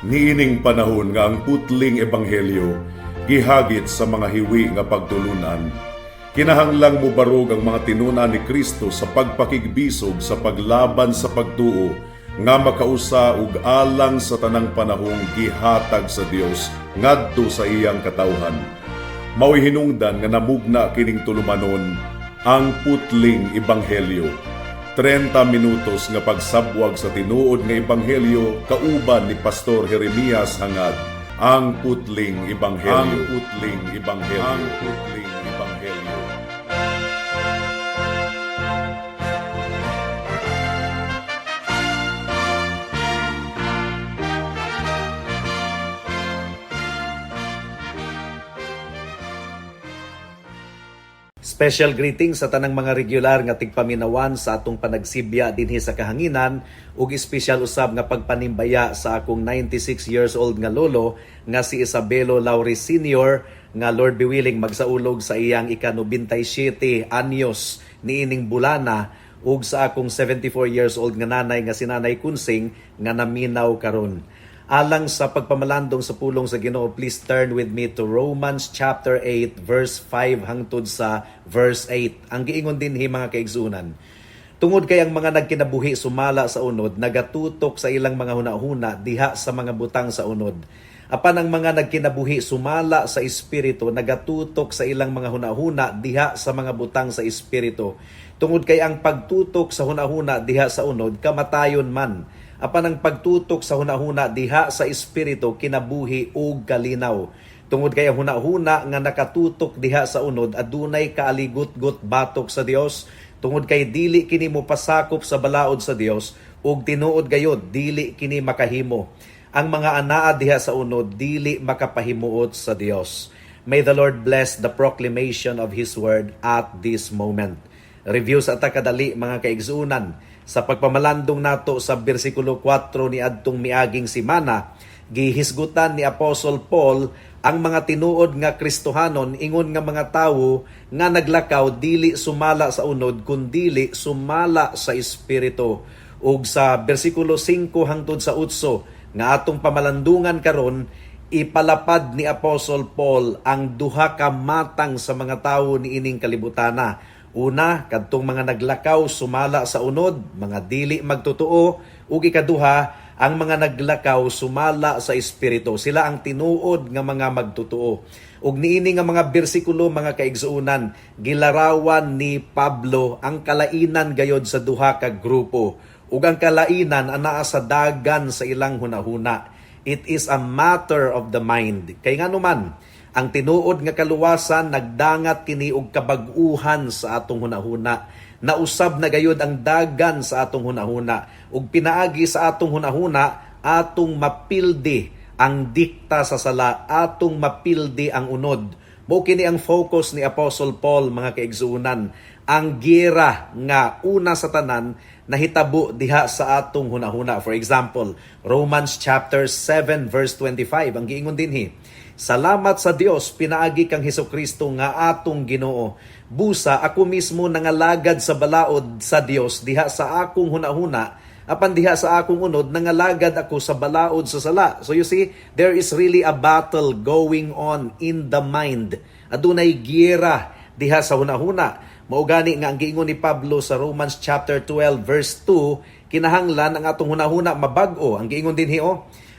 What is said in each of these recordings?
Niining panahon nga ang putling ebanghelyo gihagit sa mga hiwi nga pagtulunan. Kinahanglang mubarog ang mga tinuna ni Kristo sa pagpakigbisog sa paglaban sa pagtuo nga makausa ug alang sa tanang panahong gihatag sa Dios ngadto sa iyang katawhan. Mao'y hinungdan nga namugna kining tulumanon ang putling ebanghelyo. 30 minutos nga pagsabwag sa tinuod nga ebanghelyo kauban ni Pastor Jeremias hangad ang putling ebanghelyo. Ang putling ebanghelyo. Ang putling ebanghelyo. Special greetings sa tanang mga regular nga tigpaminawan sa atong panagsibya dinhi sa kahanginan ug espesyal usab nga pagpanimbaya sa akong 96 years old nga lolo nga si Isabelo Lauri Sr. nga Lord be willing magsaulog sa iyang ika-97 anyos niining bulana ug sa akong 74 years old nga nanay nga si Nanay Kunsing nga naminaw karon. Alang sa pagpamalandong sa pulong sa Ginoo, please turn with me to Romans chapter 8 verse 5 hangtod sa verse 8. Ang giingon dinhi mga kaigsunan, tungod kay ang mga nagkinabuhi sumala sa unod, nagatutok sa ilang mga hunahuna diha sa mga butang sa unod. Apan ang mga nagkinabuhi sumala sa espiritu, nagatutok sa ilang mga hunahuna diha sa mga butang sa espiritu. Tungod kay ang pagtutok sa hunahuna diha sa unod, kamatayon man. Apan ang pagtutok sa hunahuna diha sa espiritu kinabuhi ug kalinaw. Tungod kay ang hunahuna nga nakatutok diha sa unod adunay kaaligot-got batok sa Dios. Tungod kay dili kini mo pasakop sa balaod sa Dios ug tinuod gayod dili kini makahimo. Ang mga anaa diha sa unod dili makapahimuot sa Dios. May the Lord bless the proclamation of His word at this moment. Review sa kadali mga kaigsuunan. Sa pagpamalandong nato sa bersikulo 4 ni adtong miaging simana, gihisgutan ni Apostle Paul ang mga tinuod nga Kristohanon ingon nga mga tawo nga naglakaw dili sumala sa unod kundi sumala sa espiritu. Ug sa bersikulo 5 hangtod sa 8 nga atong pamalandungan karon, ipalapad ni Apostle Paul ang duha ka matang sa mga tawo niining kalibutana. Una, kadtong mga naglakaw sumala sa unod, mga dili magtotoo, ug ikaduha, ang mga naglakaw sumala sa espiritu. Sila ang tinuod nga mga magtotoo. Ug niini nga mga bersikulo mga kaigsuunan, gilarawan ni Pablo ang kalainan gayod sa duha ka grupo. Ug ang kalainan anaa sa dagan sa ilang hunahuna. It is a matter of the mind. Kay ngano man, ang tinuod nga kaluwasan nagdangat kini og kabag-uhan sa atong hunahuna. Nausab na gayud ang dagan sa atong hunahuna ug pinaagi sa atong hunahuna atong mapildi ang dikta sa sala, atong mapildi ang unod. Mao kini ang focus ni Apostle Paul mga kaigsuunan. Ang giyera nga una sa tanan nahitabo diha sa atong hunahuna. For example, Romans chapter 7 verse 25 ang giingon dinhi, salamat sa Dios pinaagi kang Hesukristo nga atong Ginoo. Busa ako mismo nangalagad sa balaod sa Dios diha sa akong hunahuna, apan diha sa akong unod nangalagad ako sa balaod sa sala. So you see, there is really a battle going on in the mind. Adunay giyera diha sa hunahuna. Mao gani nga ang giingon ni Pablo sa Romans chapter 12 verse 2, kinahanglan ang atong hunahuna mabag-o. Ang giingon dinhi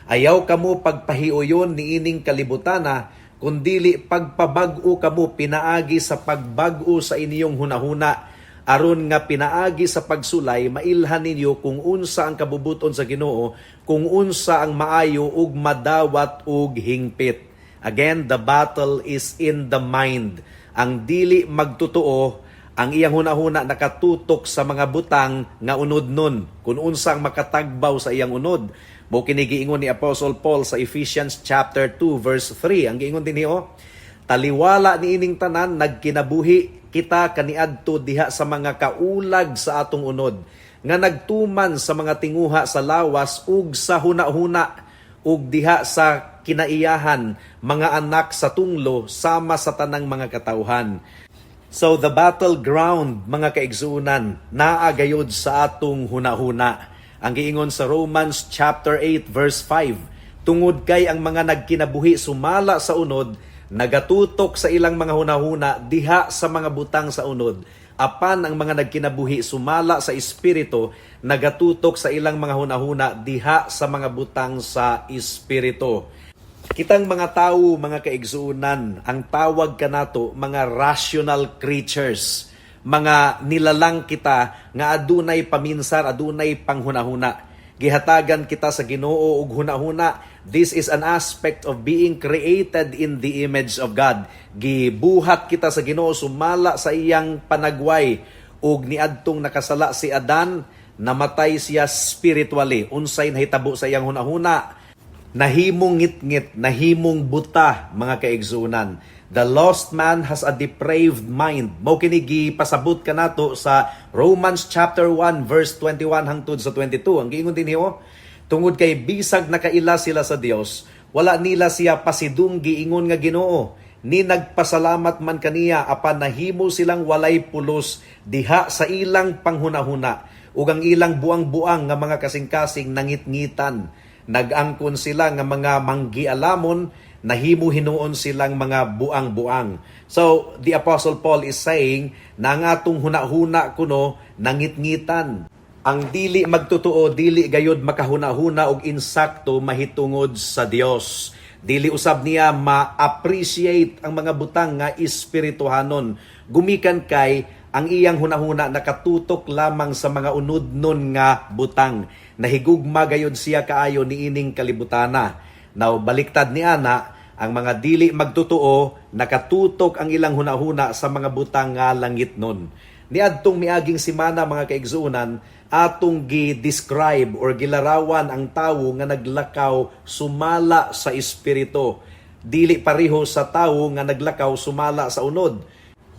ayaw kamo pagpahiuyon niining kalibutana, kundili pagpabag-o kamo pinaagi sa pagbag-o sa inyong hunahuna, aron nga pinaagi sa pagsulay mailhan ninyo kung unsa ang kabubuton sa Ginoo, kung unsa ang maayo ug madawat ug hingpit. Again, the battle is in the mind. Ang dili magtotoo, ang iyang hunahuna nakatutok sa mga butang nga unod nun, kung unsa ang makatagbaw sa iyang unod. Mo kini giingon ni Apostle Paul sa Ephesians chapter 2 verse 3. Ang giingon dinhi taliwala niining tanan nagkinabuhi kita kaniadto diha sa mga kaulag sa atong unod nga nagtuman sa mga tinguha sa lawas ug sa hunahuna ug diha sa kinaiyahan mga anak sa tunglo sama sa tanang mga katawhan. So the battleground mga kaigsuunan naagayod sa atong hunahuna. Ang giingon sa Romans chapter 8 verse 5, Tungod kay ang mga nagkinabuhi sumala sa unod, nagatutok sa ilang mga hunahuna diha sa mga butang sa unod. Apan ang mga nagkinabuhi sumala sa espiritu, nagatutok sa ilang mga hunahuna diha sa mga butang sa espiritu. Kitang mga tao, mga kaigsuunan, ang tawag kanato mga rational creatures. Mga nilalang kita nga adunay paminsar, adunay panghunahuna. Gihatagan kita sa Ginoo ug hunahuna. This is an aspect of being created in the image of God. Gibuhat kita sa Ginoo sumala sa iyang panagway ug niadtong nakasala si Adan, namatay siya spiritually. Unsay nahitabo sa iyang hunahuna? Nahimong ngit-ngit, nahimong buta, mga kaigsunan. The lost man has a depraved mind. Mao kini gipasabot kanato sa Romans chapter 1 verse 21 hangtod sa 22. Ang giingon dinhi tungod kay bisag nakaila sila sa Dios, wala nila siya pasidung giingon nga Ginoo. Ni nagpasalamat man kaniya apan nahimo silang walay pulos diha sa ilang panghunahuna ug ang ilang buang-buang nga mga kasing-kasing nangitngitan. Nag-angkon sila nga mga manggialamon, nahimo hinuon silang mga buang-buang. So, the Apostle Paul is saying na ang atong hunahuna kuno nangitngitan. Ang dili magtutuo, dili gayud makahuna-huna og insakto mahitungod sa Dios. Dili usab niya ma-appreciate ang mga butang nga espirituhanon. Gumikan kay ang iyang hunahuna nakatutok lamang sa mga unudnon nga butang. Nahigugma gayud siya kaayo niining kalibutana. Now, baliktad ni ana, ang mga dili magtutuo, nakatutok ang ilang hunahuna sa mga butang nga langitnon. Niadtong miaging simana, mga kaigsuunan, atong gi-describe or gilarawan ang tawo nga naglakaw sumala sa espiritu. Dili pareho sa tawo nga naglakaw sumala sa unod.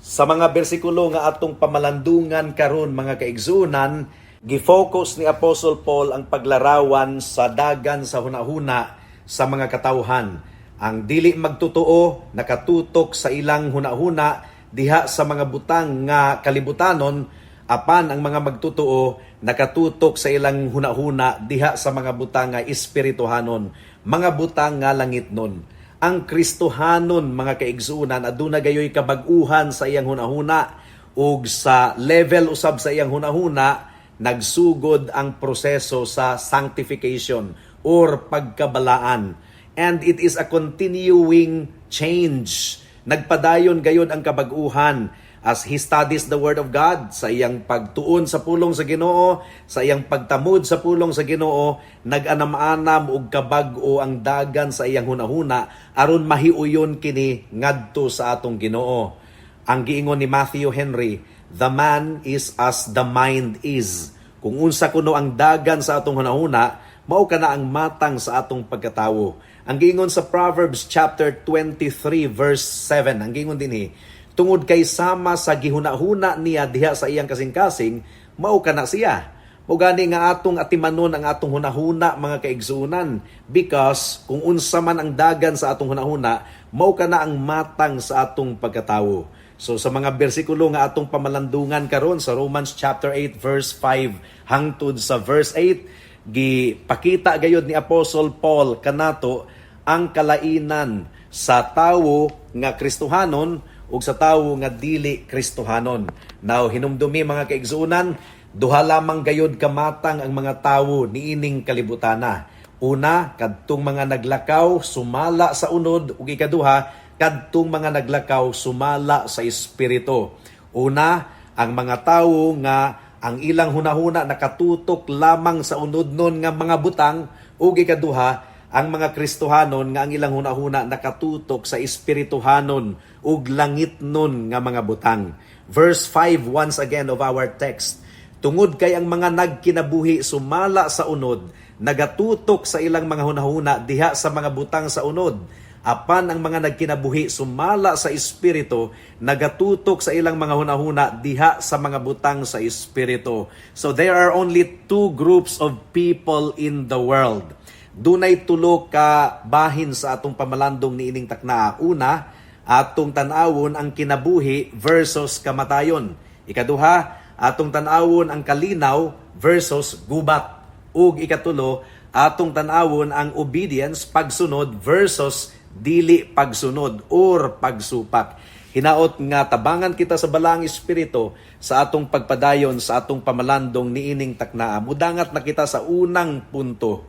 Sa mga bersikulo nga atong pamalandungan karon, mga kaigsuunan, gifocus ni Apostle Paul ang paglarawan sa dagan sa hunahuna sa mga katawhan. Ang dili magtutuo nakatutok sa ilang hunahuna diha sa mga butang nga kalibutanon, apan ang mga magtutuo nakatutok sa ilang hunahuna diha sa mga butang nga espirituhanon, mga butang nga langitnon. Ang Kristohanon, mga kaigsuunan, aduna gayoy kabag-uhan sa iyang hunahuna ug sa level usab sa iyang hunahuna nagsugod ang proseso sa sanctification or pagkabalaan. And it is a continuing change. Nagpadayon gayon ang kabag-uhan as he studies the Word of God, sa iyang pagtuon sa pulong sa Ginoo, sa iyang pagtamod sa pulong sa Ginoo, nag-anam-anam og kabag-o ang dagan sa iyang hunahuna aron mahiuyon kini ngadto sa atong Ginoo. Ang giingon ni Matthew Henry, the man is as the mind is. Kung unsa kuno ang dagan sa atong hunahuna, mao kana ang matang sa atong pagkatawo. Ang giingon sa Proverbs chapter 23 verse 7, ang giingon dinhi, tungod kay sama sa gihunahuna niya diha sa iyang kasing-kasing, mao kana siya. Mao gani nga atong atimanon ang atong hunahuna, mga kaigsuunan, because kung unsa man ang dagan sa atong hunahuna, mao kana ang matang sa atong pagkatawo. So sa mga bersikulo nga atong pamalandungan karon sa Romans chapter 8 verse 5 hangtod sa verse 8, gipakita gayud ni Apostle Paul kanato ang kalainan sa tawo nga Kristohanon ug sa tawo nga dili Kristohanon. Now hinumdumi, mga kaigsuunan, duha lamang gayud kamatang ang mga tawo niining kalibutana. Una, kadtong mga naglakaw sumala sa unod, ug ikaduha, kadtong mga naglakaw sumala sa espiritu. Una, ang mga tawo nga ang ilang hunahuna nakatutok lamang sa unodnon nga mga butang, ug ikaduha, ang mga Kristohanon nga ang ilang hunahuna nakatutok sa espirituhanon ug langitnon nga mga butang. Verse 5 once again of our text. Tungod kay ang mga nagkinabuhi sumala sa unod, nagatutok sa ilang mga hunahuna diha sa mga butang sa unod. Apan ang mga nagkinabuhi sumala sa espiritu, nagatutok sa ilang mga hunahuna diha sa mga butang sa espiritu. So there are only two groups of people in the world. Dunay tulo ka bahin sa atong pamalandong niining takna. Una, atong tan-awon ang kinabuhi versus kamatayon. Ikaduha, atong tan-awon ang kalinaw versus gubat. Ug ikatulo, atong tan-awon ang obedience, pagsunod versus dili pagsunod or pagsupak. Hinaot nga tabangan kita sa balaang espiritu sa atong pagpadayon sa atong pamalandong niining taknaa. Mudangat na kita sa unang punto,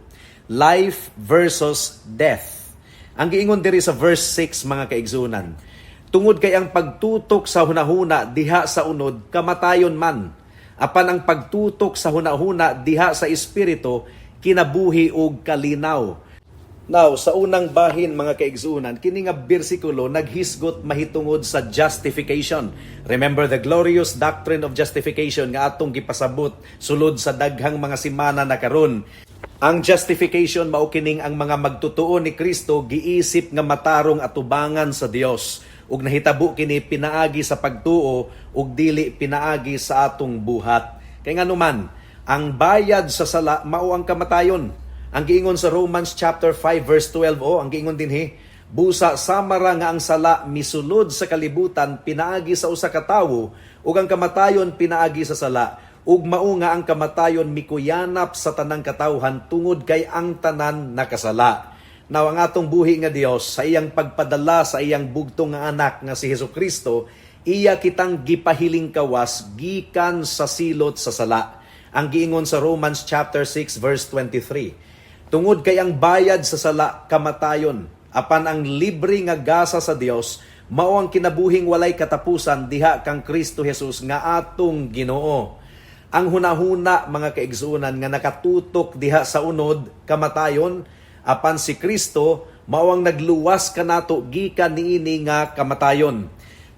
life versus death. Ang giingon diri sa verse 6 mga kaigsunan, tungod kay ang pagtutok sa hunahuna diha sa unod kamatayon man, apan ang pagtutok sa hunahuna diha sa espiritu kinabuhi ug kalinaw. Now, sa unang bahin mga kaigsunan, kini nga bersikulo naghisgot mahitungod sa justification. Remember the glorious doctrine of justification nga atong gipasabot sulod sa daghang mga semana na karon. Ang justification mao kining ang mga magtutuo ni Kristo giisip nga matarong atubangan sa Dios ug nahitabo kini pinaagi sa pagtuo ug dili pinaagi sa atong buhat. Kay nganuman, ang bayad sa sala mao ang kamatayon. Ang giingon sa Romans chapter 5 verse 12, ang giingon dinhi, busa samara nga ang sala misulod sa kalibutan pinaagi sa usa ka tawo ug ang kamatayon pinaagi sa sala. Ug mao nga ang kamatayon mikuyanap sa tanang katawhan tungod kay ang tanan nakasala. Now ang atong buhi nga Dios sa iyang pagpadala sa iyang bugtong nga anak nga si Hesukristo, iya kitang gipahiling kawas gikan sa silot sa sala. Ang giingon sa Romans chapter 6 verse 23. Tungod kay ang bayad sa sala kamatayon, apan ang libre nga gasa sa Dios mao ang kinabuhing walay katapusan diha kang Kristo Jesus nga atong Ginoo. Ang hunahuna mga kaigsunan nga nakatutok diha sa unod kamatayon, apan si Kristo mao ang nagluwas kanato gikan niini nga kamatayon.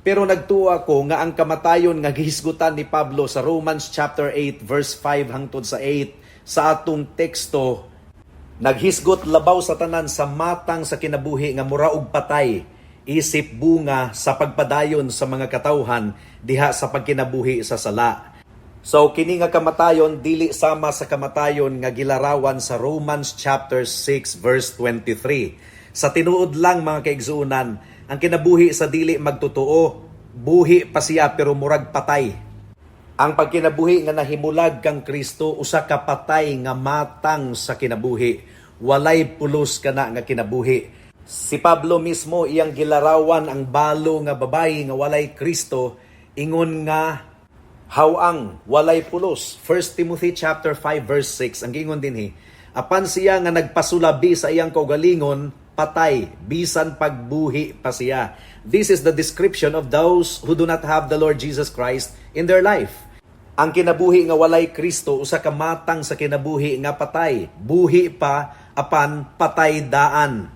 Pero nagtuwa ko nga ang kamatayon nga gihisgutan ni Pablo sa Romans chapter 8 verse 5 hangtod sa 8 sa atong teksto, naghisgot labaw sa tanan sa matang sa kinabuhi nga mura og patay, isip bunga sa pagpadayon sa mga katawhan diha sa pagkinabuhi sa sala. So kini nga kamatayon dili sama sa kamatayon nga gilarawan sa Romans chapter 6 verse 23. Sa tinuod lang mga kaigsuunan, ang kinabuhi sa dili magtotoo, buhi pa siya pero murag patay. Ang pagkinabuhi nga nahimulag kang Kristo usa ka patay nga matang sa kinabuhi, walay pulos kana nga kinabuhi. Si Pablo mismo iyang gilarawan ang balo nga babayi nga walay Kristo, ingon nga hawang walay pulos. 1 Timothy chapter 5 verse 6 ang giingon dinhi, apan siya nga nagpasulabi sa iyang kaugalingon patay bisan pagbuhi pa siya. This is the description of those who do not have the Lord Jesus Christ in their life. Ang kinabuhi nga walay Kristo usa ka matang sa kinabuhi nga patay, buhi pa apan patay daan.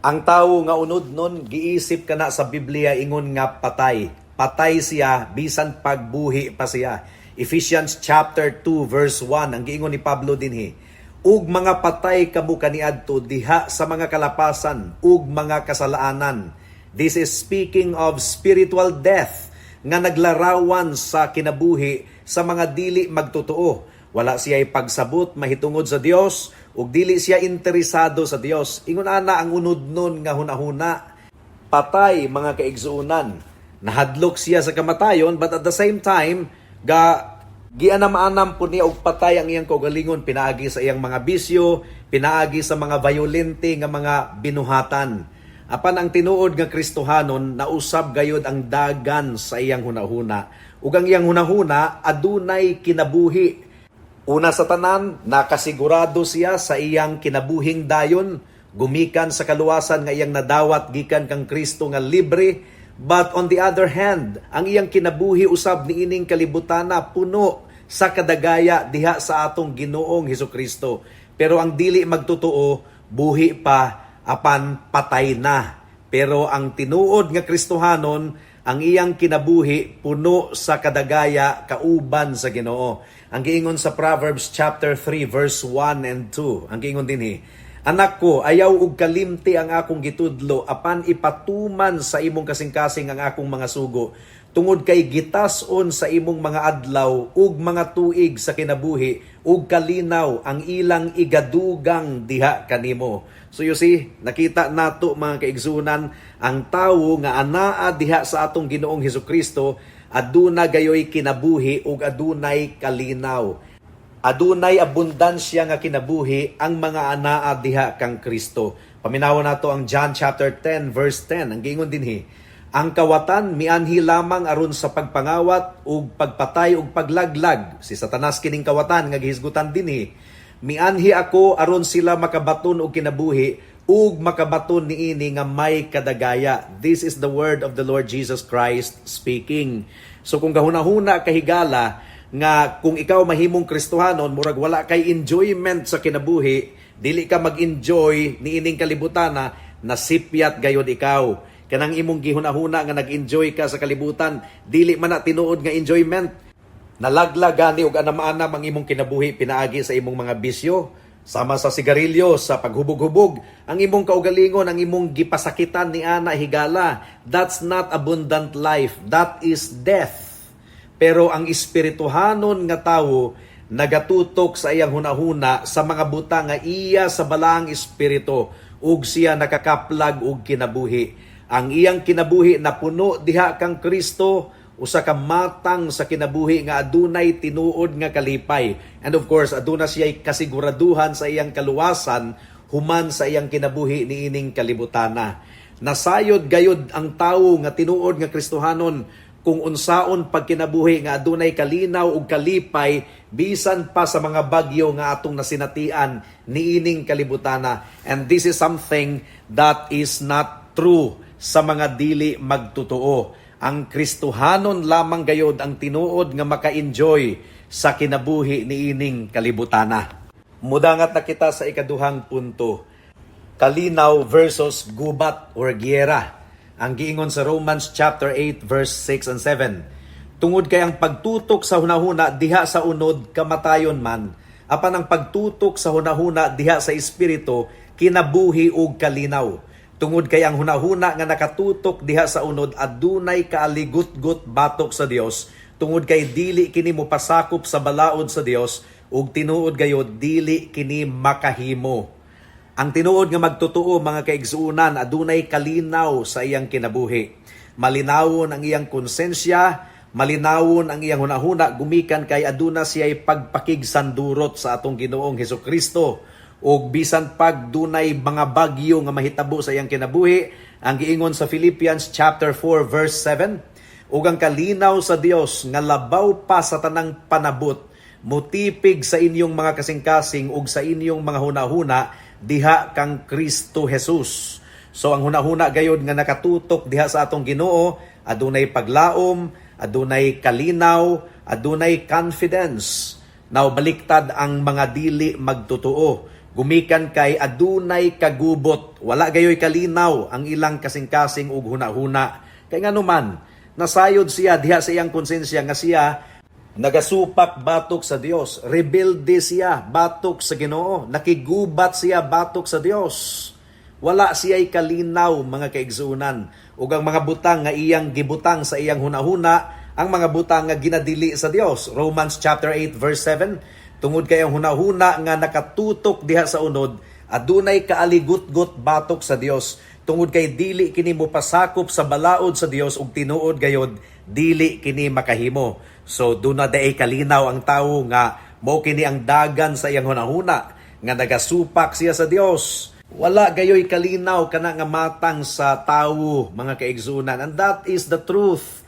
Ang tawo nga unod nun giisip kana sa Biblia ingon nga patay. Patay siya bisan pagbuhi pa siya. Ephesians chapter 2 verse 1 ang giingon ni Pablo dinhi, ug mga patay kamo kaniadto diha sa mga kalapasan ug mga kasalaanan. This is speaking of spiritual death nga naglarawan sa kinabuhi sa mga dili magtotoo. Wala siya'y pagsabot mahitungod sa Dios ug dili siya interesado sa Dios. Ingon ana ang unod nun nga hunahuna, patay mga kaigsuunan. Nahadlok siya sa kamatayon but at the same time gianam-anam po niya og patay ang iyang kaugalingon, pinaagi sa iyang mga bisyo, pinaagi sa mga violente nga mga binuhatan. Apan ang tinuod nga Kristohanon nausab gayud ang dagan sa iyang hunahuna. Ug ang iyang hunahuna adunay kinabuhi. Una sa tanan, nakasigurado siya sa iyang kinabuhing dayon, gumikan sa kaluwasan nga iyang nadawat gikan kang Kristo nga libre. But on the other hand, ang iyang kinabuhi usab niining kalibutana puno sa kadagaya diha sa atong Ginoong Hesukristo. Pero ang dili magtotoo, buhi pa apan patay na. Pero ang tinuod nga Kristohanon, ang iyang kinabuhi puno sa kadagaya kauban sa Ginoo. Ang giingon sa Proverbs chapter 3 verse 1 and 2, ang giingon dinhi, anak ko, ayaw ug kalimti ang akong gitudlo, apan ipatuman sa imong kasing-kasing ang akong mga sugo. Tungod kay gitason sa imong mga adlaw ug mga tuig sa kinabuhi, ug kalinaw ang ilang igadugang diha kanimo. So you see, nakita nato mga kaigsunan, ang tawo nga anaa diha sa atong Ginoong Hesukristo, aduna gayoy kinabuhi ug adunay kalinaw. adunay abundansya nga kinabuhi ang mga anaa diha kang Kristo. Paminawa nato ang John chapter 10 verse 10. Ang giingon dinhi, ang kawatan mianhi lamang aron sa pagpangawat ug pagpatay ug paglaglag. Si Satanas kining kawatan nga gihisgutan dinhi. Mianhi ako aron sila makabaton og kinabuhi ug makabaton niini nga may kadagaya. This is the word of the Lord Jesus Christ speaking. So kung gahuna-huna kahigala nga kung ikaw mahimong Kristohanon, murag wala kay enjoyment sa kinabuhi, dili ka mag-enjoy niining kalibutan na nasipyat gayud ikaw. Kanang imong gihuna-huna nga nag-enjoy ka sa kalibutan, dili man na tinuod nga enjoyment. Nalaglag gani og anam-anam ang imong kinabuhi pinaagi sa imong mga bisyo, sama sa sigarilyo, sa paghubog-hubog, ang imong kaugalingon, ang imong gipasakitan ni ana higala. That's not abundant life, that is death. Pero ang espirituhanon nga tawo nagatutok sa iyang hunahuna sa mga butang nga iya sa balaang espiritu ug siya nakakaplag og kinabuhi. Ang iyang kinabuhi na puno diha kang Kristo, usa ka matang sa kinabuhi nga adunay tinuod nga kalipay. And of course, aduna siya'y kasiguraduhan sa iyang kaluwasan human sa iyang kinabuhi niining kalibutana. Nasayod gayud ang tawo nga tinuod nga Kristohanon kung unsaon pagkinabuhi nga adunay kalinaw ug kalipay bisan pa sa mga bagyo nga atong nasinatian niining kalibutana. And this is something that is not true sa mga dili magtotoo. Ang Kristohanon lamang gayod ang tinuod nga maka-enjoy sa kinabuhi niining kalibutana. Mudangat na kita sa ikaduhang punto. Kalinaw versus gubat or giyera. Ang giingon sa Romans chapter 8 verse 6 and 7. Tungod kay ang pagtutok sa hunahuna diha sa unod kamatayon man, apan ang pagtutok sa hunahuna diha sa espiritu kinabuhi ug kalinaw. Tungod kay ang hunahuna nga nakatutok diha sa unod adunay kaaligut-gut batok sa Dios, tungod kay dili kini mopasakop sa balaod sa Dios ug tinuod gayod dili kini makahimo. Ang tinuod nga magtotoo mga kaigsuunan adunay kalinaw sa iyang kinabuhi. Malinawon ang iyang konsensya, malinawon ang iyang hunahuna gumikan kay aduna siya'y pagpakigsandurot sa atong Ginoong Hesukristo. Og bisan pag dunay mga bagyo nga mahitabo sa iyang kinabuhi, ang giingon sa Philippians chapter 4 verse 7, ug ang kalinaw sa Dios nga labaw pa sa tanang panabot, mutipig sa inyong mga kasing-kasing ug sa inyong mga hunahuna diha kang Kristo Jesus. So ang hunahuna gayod nga nakatutok diha sa atong Ginoo, adunay paglaom, adunay kalinaw, adunay confidence. Now baliktad ang mga dili magtotoo. Gumikan kay adunay kagubot, wala gayoy kalinaw ang ilang kasing-kasing ug hunahuna. Kay nganuman, nasayod siya diha sa iyang konsensya nga siya nagasupak batok sa Dios, rebelde siya batok sa Ginoo, nakigubat siya batok sa Dios. Wala siya'y kalinaw mga kaigsuunan. Ug ang mga butang nga iyang gibutang sa iyang hunahuna, ang mga butang nga ginadili sa Dios. Romans chapter 8 verse 7, tungod kay ang hunahuna nga nakatutok diha sa unod, adunay kaaligut-gut batok sa Dios. Tungod kay dili kini mopasakop sa balaod sa Dios ug tinuod gayod dili kini makahimo. So duna daay kalinaw ang tawo nga mao kini ang dagan sa iyang hunahuna nga nagasupak siya sa Dios. Wala gayoy kalinaw kana nga matang sa tawo mga kaigsuunan, and that is the truth.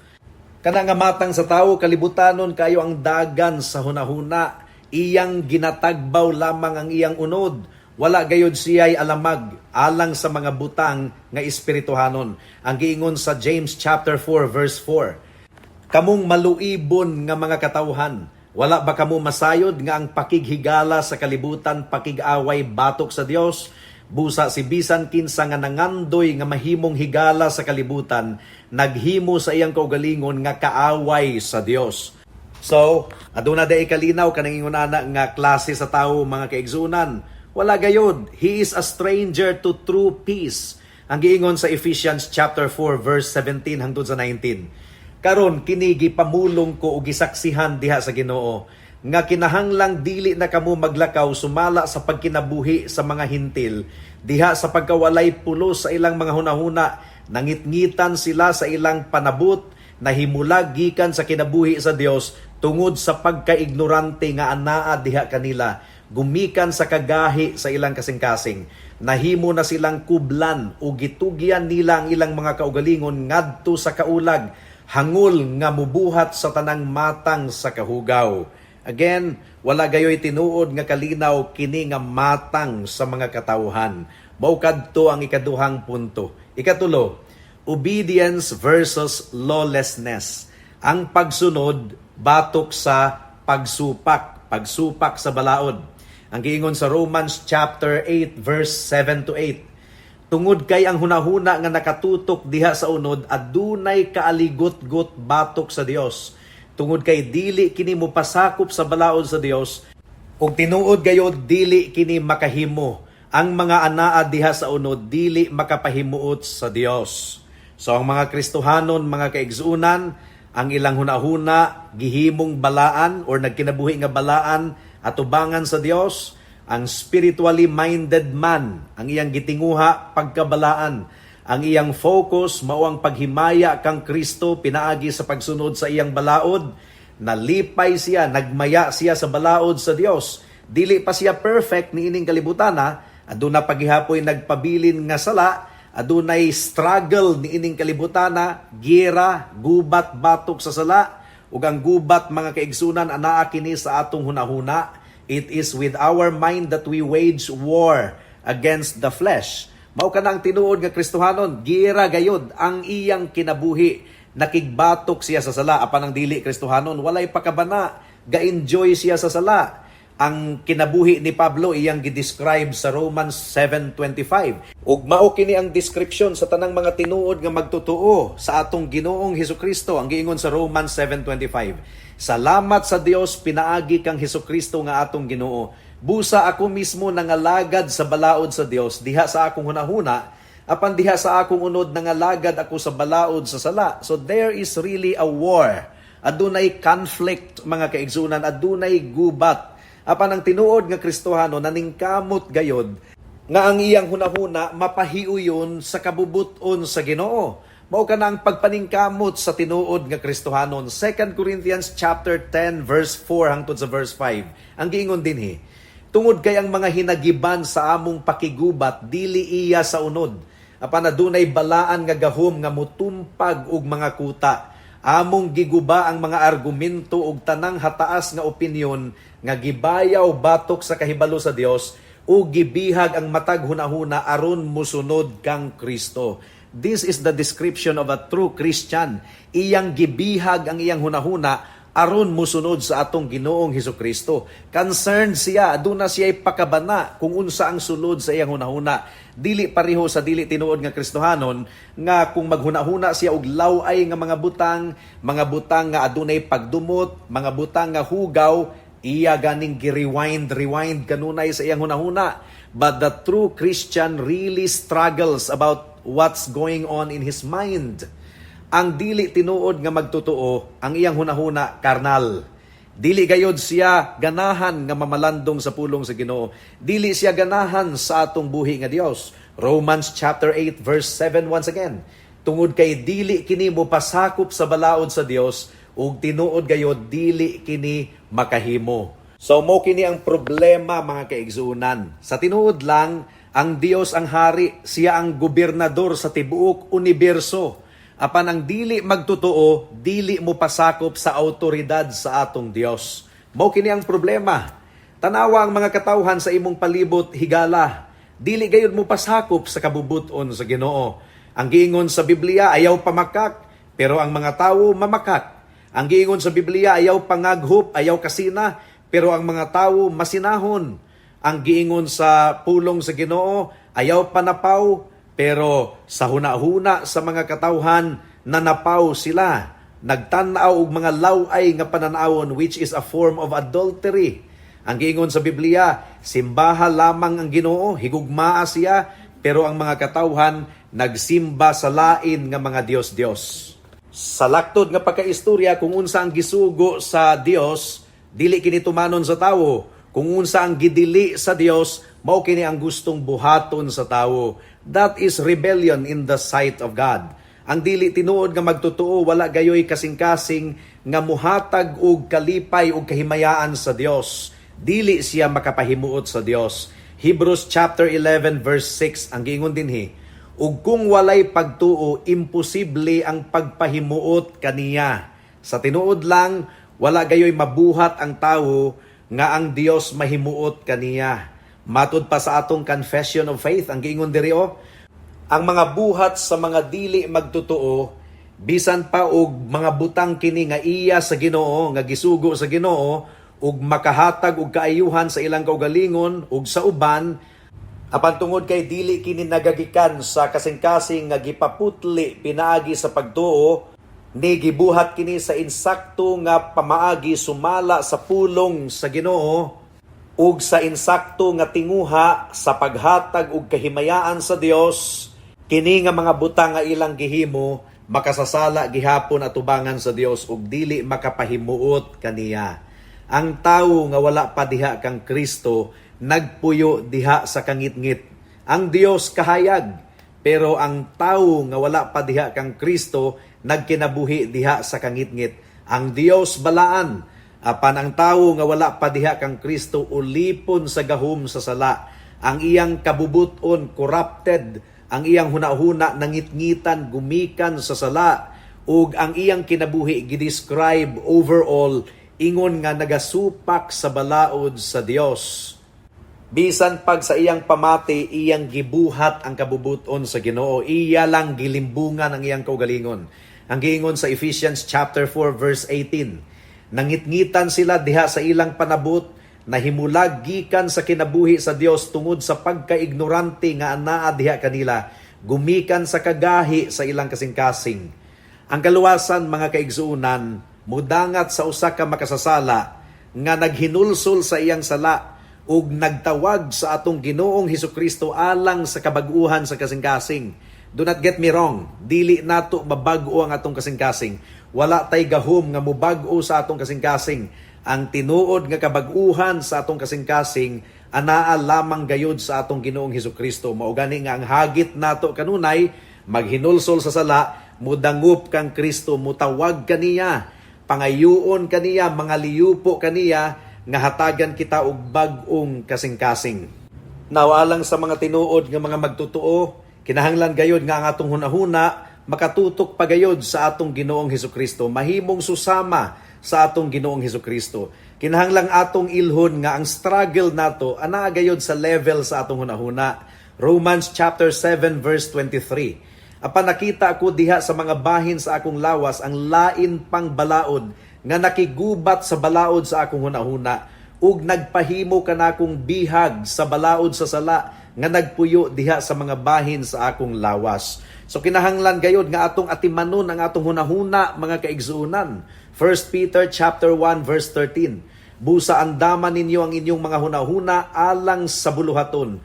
Kana nga matang sa tawo kalibutanon kayo ang dagan sa hunahuna, iyang ginatagbaw lamang ang iyang unod. Wala gayod siya'y alamag alang sa mga butang nga espirituhanon. Ang giingon sa James chapter 4 verse 4, kamong maluibon nga mga katawhan, wala ba kamo masayod nga ang pakighigala sa kalibutan pakig-away batok sa Dios? Busa si bisan kinsa nga nangandoy nga mahimong higala sa kalibutan, naghimo sa iyang kaugalingon nga kaaway sa Dios. So, aduna day kalinaw kanang ingunana nga klase sa tawo mga kaigsunan. Wala gayod, he is a stranger to true peace. Ang giingon sa Ephesians chapter 4 verse 17 hangtod sa 19. Karon kini gipamulong ko og gisaksihan diha sa Ginoo nga kinahanglang dili na kamo maglakaw sumala sa pagkinabuhi sa mga hintil diha sa pagkawalay pulos sa ilang mga hunahuna, nangitngitan sila sa ilang panabot, nahimulag gikan sa kinabuhi sa Dios tungod sa pagkaignorante nga anaa diha kanila, gumikan sa kagahi sa ilang kasing-kasing, nahimo na silang kublan o gitugyan nila ang ilang mga kaugalingon ngadto sa kaulag, hangol nga mubuhat sa tanang matang sa kahugaw. Again, wala gayoy tinuod nga kalinaw kini nga matang sa mga katawhan. Mao kadto ang ikaduhang punto. Ikatulo, obedience versus lawlessness. Ang pagsunod batok sa pagsupak sa balaod. Ang giingon sa Romans chapter 8 verse 7 to 8. Tungod kay ang hunahuna nga nakatutok diha sa unod adunay kaaligot-got batok sa Dios. Tungod kay dili kini mopasakop sa balaod sa Dios, ug tinuod gayod dili kini makahimo. Ang mga anaa diha sa unod dili makapahimuot sa Dios. So ang mga Kristohanon, mga kaigsuunan, ang ilang hunahuna gihimong balaan or nagkinabuhi nga balaan atubangan sa Dios. Ang spiritually minded man, ang iyang gitinguha pagkabalaan. Ang iyang focus mao ang paghimaya kang Kristo pinaagi sa pagsunod sa iyang balaod. Nalipay siya, nagmaya siya sa balaod sa Dios. Dili pa siya perfect niining kalibutana, aduna paghihapoy nagpabilin nga sala, adunay struggle niining kalibutana, giyera, gubat batok sa sala, ug ang gubat mga kaigsunan anaa kini sa atong hunahuna. It is with our mind that we wage war against the flesh. Mao kana ang tinuod nga Kristohanon, giyera gayod ang iyang kinabuhi, nakigbatok siya sa sala. Apan ang dili Kristohanon, walay pakabana, ga-enjoy siya sa sala. Ang kinabuhi ni Pablo iyang gidescribe sa Romans 7:25. Ug mao kini ang description sa tanang mga tinuod nga magtotoo sa atong Ginoong Hesukristo. Ang giingon sa Romans 7:25. Salamat sa Dios pinaagi kang Hesukristo nga atong Ginoo. Busa ako mismo nangalagad sa balaod sa Dios diha sa akong hunahuna, apan diha sa akong unod nangalagad ako sa balaod sa sala. So there is really a war. Adunay conflict mga kaigsunan, adunay gubat. Apan ang tinuod nga Kristohano naningkamot gayod nga ang iyang hunahuna mapahiuyon sa kabubuton sa Ginoo. Mao kana ang pagpaningkamot sa tinuod nga Kristohanon. 2 Corinthians chapter 10 verse 4 hangtod sa verse 5. Ang giingon dinhi, tungod kay ang mga hinagiban sa among pakigubat dili iya sa unod. Apan adunay balaan nga gahom nga mutumpag og mga kuta. Among giguba ang mga argumento ug tanang hataas nga opinyon nga gibayaw batok sa kahibalo sa Dios ug gibihag ang matag hunahuna aron mosunod kang Kristo. This is the description of a true Christian. Iyang gibihag ang iyang hunahuna aron mosunod sa atong Ginoong Hesukristo. Concerned siya, aduna siya pakabana kung unsa ang sulod sa iyang hunahuna. Dili pareho sa dili tinuod nga Kristohanon nga kung maghunahuna siya og laway nga mga butang nga adunay pagdumot, mga butang nga hugaw, iya ganing gi-rewind kanunay sa iyang hunahuna. But the true Christian really struggles about what's going on in his mind. Ang dili tinuod nga magtotoo, ang iyang hunahuna karnal. Dili gayod siya ganahan nga mamalandong sa pulong sa Ginoo. Dili siya ganahan sa atong buhi nga Dios. Romans chapter 8 verse 7 once again. Tungod kay dili kini mopasakop sa balaod sa Dios ug tinuod gayod dili kini makahimo. So mo kini ang problema mga kaigsuunan. Sa tinuod lang, ang Dios ang hari, siya ang gobernador sa tibuok universo. Apan ang dili magtotoo, dili mo pasakop sa autoridad sa atong Dios. Mao kini ang problema. Tanawa ang mga katawhan sa imong palibot higala. Dili gayud mo pasakop sa kabubuton sa Ginoo. Ang giingon sa Biblia ayaw pamakak, pero ang mga tawo mamakak. Ang giingon sa Biblia ayaw pangaghop, ayaw kasina, pero ang mga tawo masinahon. Ang giingon sa pulong sa Ginoo ayaw panapaw, pero sa hunahuna sa mga katawhan, nanapaw sila. Nagtanaw og mga laway nga pananawon which is a form of adultery. Ang giingon sa Biblia, simbaha lamang ang Ginoo, higugmaa siya, pero ang mga katawhan nagsimba sa lain nga mga Dios-Dios. Sa laktod nga pagkaistorya kung unsa ang gisugo sa Dios, dili kini tumanon sa tawo. Kung unsa ang gidili sa Dios, mao kini ang gustong buhaton sa tawo. That is rebellion in the sight of God. Ang dili tinuod nga magtotoo wala gayoy kasing-kasing nga muhatag og kalipay ug kahimayaan sa Dios. Dili siya makapahimuot sa Dios. Hebrews chapter 11 verse 6 ang giingon dinhi, ug kung walay pagtuo imposible ang pagpahimuot kaniya. Sa tinuod lang wala gayoy mabuhat ang tawo nga ang Dios mahimuot kaniya. Matud pa sa atong confession of faith ang giingon diri ang mga buhat sa mga dili magtotoo bisan pa og mga butang kini nga iya sa Ginoo nga gisugo sa Ginoo ug makahatag og kaayuhan sa ilang kaugalingon ug sa uban apan tungod kay dili kini nagagikan sa kasing-kasing nga gipaputli pinaagi sa pagtuo ni gibuhat kini sa insakto nga pamaagi sumala sa pulong sa Ginoo ug sa insakto nga tinguha sa paghatag og kahimayaan sa Dios. Kini nga mga butang nga ilang gihimo makasasala gihapon at tubangan sa Dios ug dili makapahimuot kaniya. Ang tawo nga wala pa diha kang Kristo nagpuyo diha sa kangitngit. Ang Dios kahayag, pero ang tawo nga wala pa diha kang Kristo nagkinabuhi diha sa kangitngit. Ang Dios balaan, apan ang tawo nga wala pa diha kang Kristo ulipon sa gahom sa sala. Ang iyang kabubuton corrupted, ang iyang hunahuna nangitngitan gumikan sa sala, ug ang iyang kinabuhi gidescribe overall ingon nga nagasupak sa balaod sa Dios. Bisan pag sa iyang pamati iyang gibuhat ang kabubuton sa Ginoo, iya lang gilimbungan ang iyang kaugalingon. Ang giingon sa Ephesians chapter 4 verse 18, nangitngitan sila diha sa ilang panabot, nahimulag gikan sa kinabuhi sa Dios tungod sa pagkaignorante nga anaa diha kanila, gumikan sa kagahi sa ilang kasing-kasing. Ang kaluwasan mga kaigsuunan, mudangat sa usa ka makasasala nga naghinulsol sa iyang sala ug nagtawag sa atong Ginoong Hesukristo alang sa kabag-uhan sa kasing-kasing. Do not get me wrong, dili nato mabag-o ang atong kasing-kasing. Wala tay gahom nga mubag-o sa atong kasing-kasing. Ang tinuod nga kabag-uhan sa atong kasing-kasing anaa lamang gayud sa atong Ginoong Hesukristo. Mao gani nga ang hagit nato kanunay maghinulsol sa sala, mudangup kang Kristo, mutawag kaniya, pangayuon kaniya, mga liyupo kaniya nga hatagan kita og bag-ong kasing-kasing. Nawalang sa mga tinuod nga mga magtotoo, kinahanglan gayud nga ang atong hunahuna makatutok pagayod sa atong Ginoong Hesukristo, mahimong susama sa atong Ginoong Hesukristo. Kinahanglang atong ilhon nga ang struggle nato ana gayod sa level sa atong hunahuna. Romans chapter 7 verse 23. Apan nakita ako diha sa mga bahin sa akong lawas ang lain pang balaod nga nakigubat sa balaod sa akong hunahuna ug nagpahimo kanakong bihag sa balaod sa sala nga nagpuyo diha sa mga bahin sa akong lawas. So kinahanglan gayod nga atong atimanon ang atong hunahuna mga kaigsuunan. 1 Peter chapter 1 verse 13. Busa andaman ninyo ang inyong mga hunahuna alang sa buluhaton.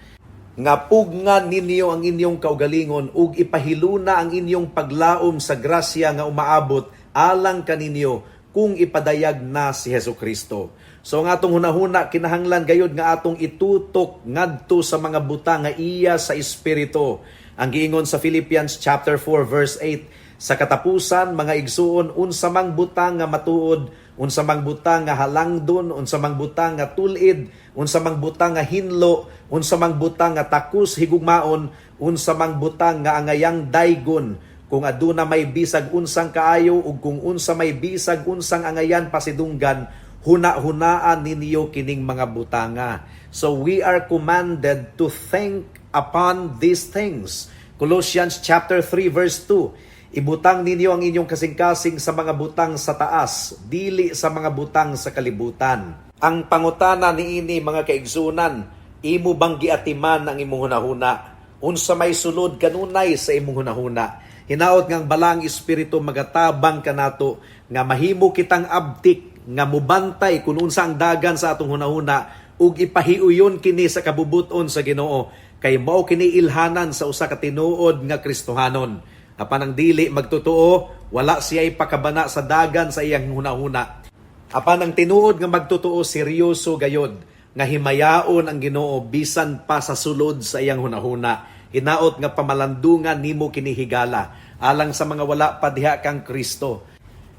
Nga pugngan ninyo ang inyong kaugalingon ug ipahiluna ang inyong paglaom sa grasya nga umaabot alang kaninyo kung ipadayag na si Hesukristo. So ang atong hunahuna kinahanglan gayud nga atong itutok ngadto sa mga butang nga iya sa espiritu. Ang giingon sa Philippians chapter 4 verse 8, sa katapusan mga igsuon unsa mang butang nga matuod, unsa mang butang nga halangdon, unsa mang butang nga tulid, unsa mang butang nga hinlo, unsa mang butang nga takus higugmaon, unsa mang butang nga angayang daygon, kung aduna may bisag unsang kaayo ug kung unsa may bisag unsang angayan pasidunggan, huna-hunaan ninyo kining mga butanga. So we are commanded to think upon these things. Colossians chapter 3 verse 2, ibutang ninyo ang inyong kasing-kasing sa mga butang sa taas, dili sa mga butang sa kalibutan. Ang pangutana niini mga kaigsunan, imo bang giatiman ang imong hunahuna? Unsa may sulod kanunay sa imong hunahuna? Hinaot ngang balang espiritu magatabang kanato nga mahimo kitang abtik nga mubantay kung unsa ang dagan sa atong hunahuna ug ipahiuyon kini sa kabubuton sa Ginoo kay mao kini ilhanan sa usa ka tinuod nga Kristohanon. Apan ang dili magtotoo, wala siya ipakabana sa dagan sa iyang hunahuna. Apan ang tinuod nga magtotoo, seryoso gayod, nga himayaon ang Ginoo bisan pa sa sulod sa iyang hunahuna. hinaot nga pamalandungan nimo kinihigala alang sa mga wala pa diha kang Kristo.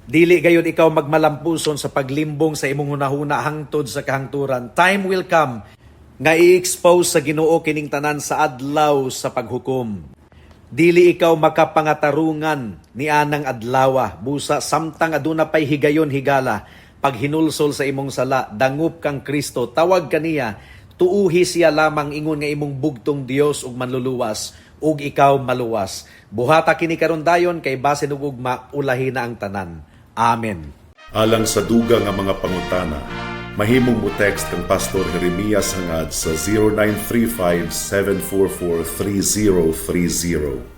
Dili gayon ikaw magmalampuson sa paglimbong sa imong hunahuna hangtod sa kahangturan. Time will come nga i-expose sa Ginoo kining tanan sa adlaw sa paghukom. Dili ikaw makapangatarungan ni anang adlawa, busa samtang aduna pay higayon higala, pag hinulsol sa imong sala, dangup kang Kristo, tawag kaniya, tuuhi siya lamang ingon nga imong bugtong Dios ug manluluwas, ug ikaw maluwas. Buhata kini karon dayon kay basin ug ugma ulahi na ang tanan. Amen. Alang sa dugang nga mga pangutana, mahimong mo text kang Pastor Jeremias hangad sa 0935-744-3030.